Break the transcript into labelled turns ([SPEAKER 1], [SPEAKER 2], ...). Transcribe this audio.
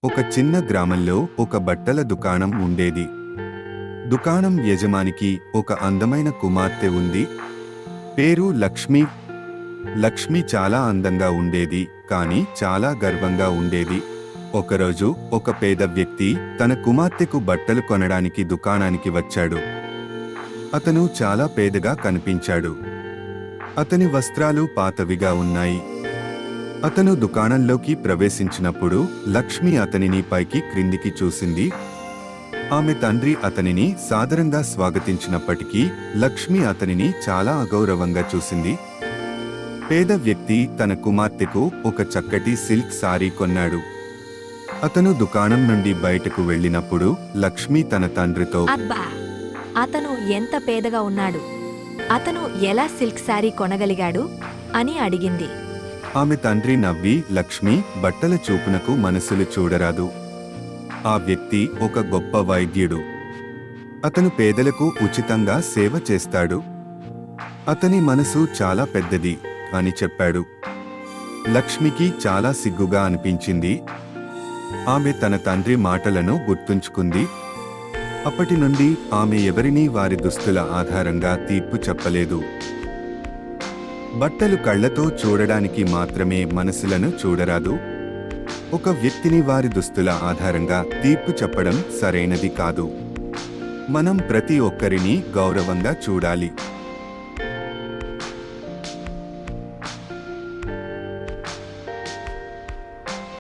[SPEAKER 1] ఒక చిన్న గ్రామంలో ఒక బట్టల దుకాణం ఉండేది. దుకాణం యజమానికి ఒక అందమైన కుమార్తె ఉంది. పేరు లక్ష్మి. లక్ష్మి చాలా అందంగా ఉండేది, కానీ చాలా గర్వంగా ఉండేది. ఒకరోజు ఒక పేద వ్యక్తి తన కుమార్తెకు బట్టలు కొనడానికి దుకాణానికి వచ్చాడు. అతను చాలా పేదగా కనిపించాడు. అతని వస్త్రాలు పాతవిగా ఉన్నాయి. అతను దుకాణంలోకి ప్రవేశించినప్పుడు లక్ష్మి అతనిని పైకి క్రిందికి చూసింది. ఆమె తండ్రి అతనిని సాదరంగా స్వాగతించినప్పటికీ లక్ష్మి అతనిని చాలా అగౌరవంగా చూసింది. పేద వ్యక్తి తన కుమార్తెకు ఒక చక్కటి సిల్క్ సారీ కొన్నాడు. అతను దుకాణం నుండి బయటకు వెళ్ళినప్పుడు లక్ష్మి తన తండ్రితో,
[SPEAKER 2] అబ్బా, అతను ఎంత పేదగా ఉన్నాడు, అతను ఎలా సిల్క్ శారీ కొనగలిగాడు అని అడిగింది.
[SPEAKER 1] ఆమె తండ్రి నవ్వి, లక్ష్మి, బట్టల చూపునకు మనసులు చూడరాదు. ఆ వ్యక్తి ఒక గొప్ప వైద్యుడు. అతను పేదలకు ఉచితంగా సేవ చేస్తాడు. అతని మనసు చాలా పెద్దది అని చెప్పాడు. లక్ష్మికి చాలా సిగ్గుగా అనిపించింది. ఆమె తన తండ్రి మాటలను గుర్తుంచుకుంది. అప్పటి నుండి ఆమె ఎవరినీ వారి దుస్తుల ఆధారంగా తీర్పు చెప్పలేదు. బట్టలు కళ్లతో చూడడానికి మాత్రమే మనసులను చూడరాదు. ఒక వ్యక్తిని వారి దుస్తుల ఆధారంగా తీర్పు చెప్పడం సరైనది కాదు. మనం ప్రతి ఒక్కరిని గౌరవంగా చూడాలి.